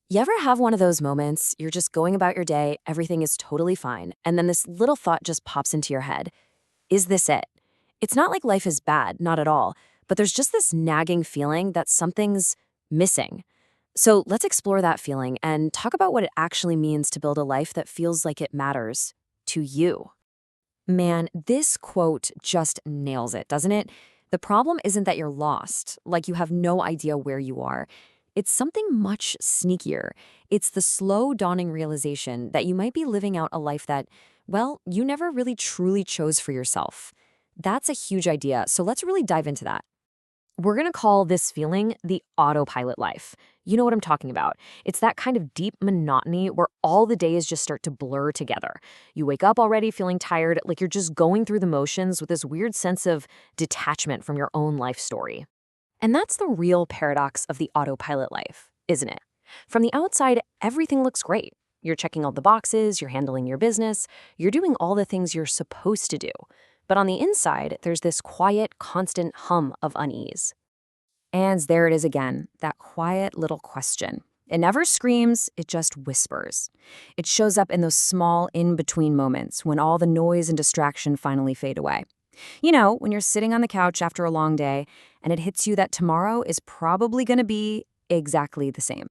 You ever have one of those moments, you're just going about your day, everything is totally fine, and then this little thought just pops into your head? Is this it? It's not like life is bad, not at all, but there's just this nagging feeling that something's missing. So let's explore that feeling and talk about what it actually means to build a life that feels like it matters to you. Man, this quote just nails it, doesn't it? The problem isn't that you're lost, like you have no idea where you are. It's something much sneakier. It's the slow dawning realization that you might be living out a life that, well, you never really truly chose for yourself. That's a huge idea, so let's really dive into that. We're going to call this feeling the autopilot life. You know what I'm talking about. It's that kind of deep monotony where all the days just start to blur together. You wake up already feeling tired, like you're just going through the motions with this weird sense of detachment from your own life story. And that's the real paradox of the autopilot life, isn't it? From the outside, everything looks great. You're checking all the boxes, you're handling your business, you're doing all the things you're supposed to do. But on the inside, there's this quiet, constant hum of unease. And there it is again, that quiet little question. It never screams, it just whispers. It shows up in those small in-between moments when all the noise and distraction finally fade away. You know, when you're sitting on the couch after a long day and it hits you that tomorrow is probably going to be exactly the same.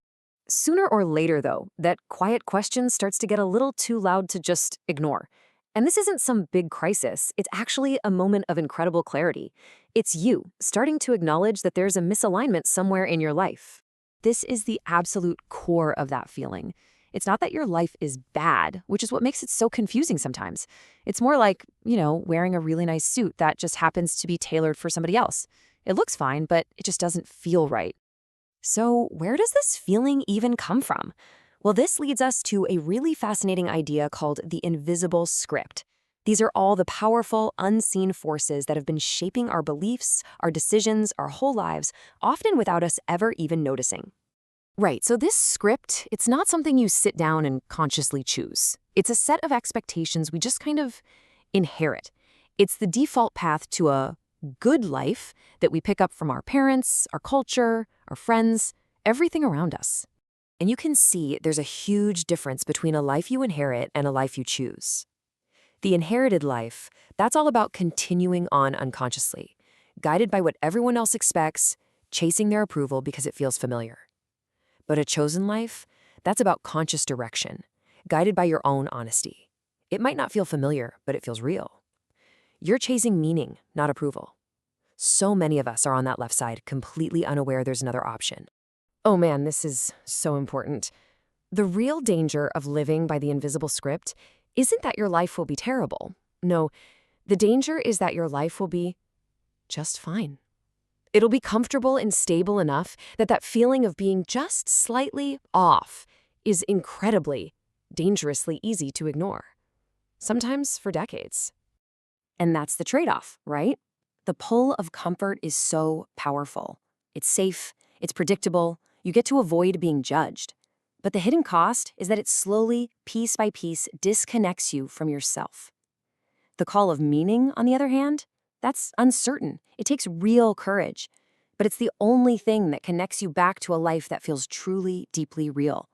Sooner or later, though, that quiet question starts to get a little too loud to just ignore. And this isn't some big crisis. It's actually a moment of incredible clarity. It's you starting to acknowledge that there's a misalignment somewhere in your life. This is the absolute core of that feeling. It's not that your life is bad, which is what makes it so confusing sometimes. It's more like, wearing a really nice suit that just happens to be tailored for somebody else. It looks fine, but it just doesn't feel right. So where does this feeling even come from? Well, this leads us to a really fascinating idea called the invisible script. These are all the powerful, unseen forces that have been shaping our beliefs, our decisions, our whole lives, often without us ever even noticing. Right, so this script, it's not something you sit down and consciously choose. It's a set of expectations we just kind of inherit. It's the default path to a good life that we pick up from our parents, our culture, our friends, everything around us. And you can see there's a huge difference between a life you inherit and a life you choose. The inherited life, that's all about continuing on unconsciously, guided by what everyone else expects, chasing their approval because it feels familiar. But a chosen life, that's about conscious direction, guided by your own honesty. It might not feel familiar, but it feels real. You're chasing meaning, not approval. So many of us are on that left side, completely unaware there's another option. Oh man, this is so important. The real danger of living by the invisible script isn't that your life will be terrible. No, the danger is that your life will be just fine. It'll be comfortable and stable enough that that feeling of being just slightly off is incredibly, dangerously easy to ignore. Sometimes for decades. And that's the trade-off, right? The pull of comfort is so powerful. It's safe, it's predictable, you get to avoid being judged. But the hidden cost is that it slowly, piece by piece, disconnects you from yourself. The call of meaning, on the other hand, that's uncertain. It takes real courage. But it's the only thing that connects you back to a life that feels truly, deeply real.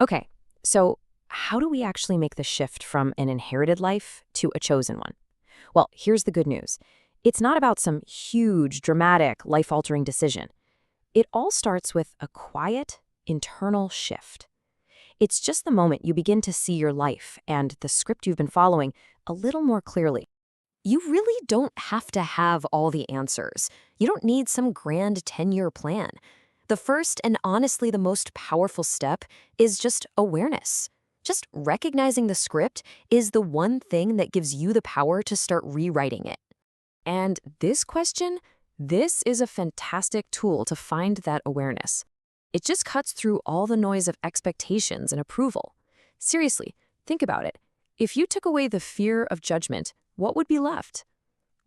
Okay, so how do we actually make the shift from an inherited life to a chosen one? Well, here's the good news. It's not about some huge, dramatic, life-altering decision. It all starts with a quiet, internal shift. It's just the moment you begin to see your life and the script you've been following a little more clearly. You really don't have to have all the answers. You don't need some grand 10-year plan. The first and honestly the most powerful step is just awareness. Just recognizing the script is the one thing that gives you the power to start rewriting it. And this is a fantastic tool to find that awareness. It just cuts through all the noise of expectations and approval. Seriously, think about it. If you took away the fear of judgment, what would be left?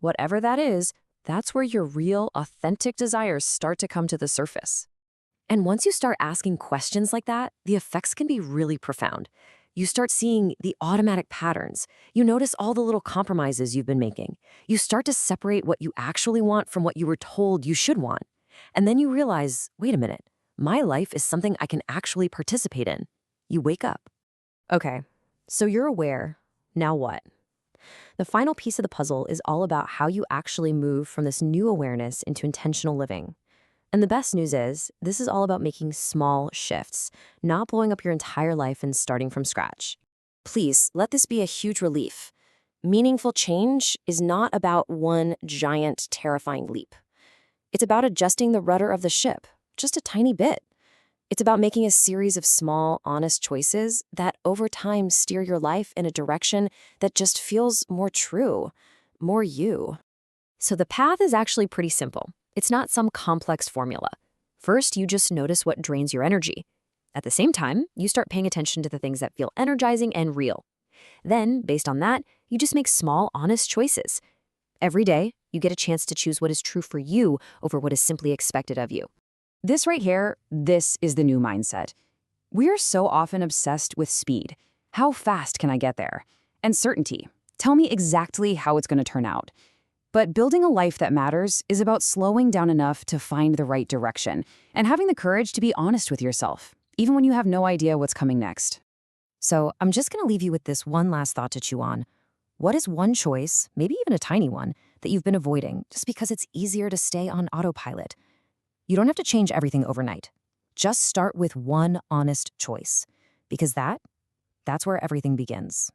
Whatever that is, that's where your real, authentic desires start to come to the surface. And once you start asking questions like that, the effects can be really profound. You start seeing the automatic patterns. You notice all the little compromises you've been making. You start to separate what you actually want from what you were told you should want. And then you realize, wait a minute, My life is something I can actually participate in. You wake up. Okay, so you're aware. Now what? The final piece of the puzzle is all about how you actually move from this new awareness into intentional living. And the best news is, this is all about making small shifts, not blowing up your entire life and starting from scratch. Please, let this be a huge relief. Meaningful change is not about one giant, terrifying leap. It's about adjusting the rudder of the ship, just a tiny bit. It's about making a series of small, honest choices that over time steer your life in a direction that just feels more true, more you. So the path is actually pretty simple. It's not some complex formula. First, you just notice what drains your energy. At the same time, you start paying attention to the things that feel energizing and real. Then, based on that, you just make small, honest choices. Every day, you get a chance to choose what is true for you over what is simply expected of you. This right here, this is the new mindset. We're so often obsessed with speed. How fast can I get there? And certainty. Tell me exactly how it's going to turn out. But building a life that matters is about slowing down enough to find the right direction and having the courage to be honest with yourself, even when you have no idea what's coming next. So I'm just going to leave you with this one last thought to chew on. What is one choice, maybe even a tiny one, that you've been avoiding just because it's easier to stay on autopilot? You don't have to change everything overnight. Just start with one honest choice, because that's where everything begins.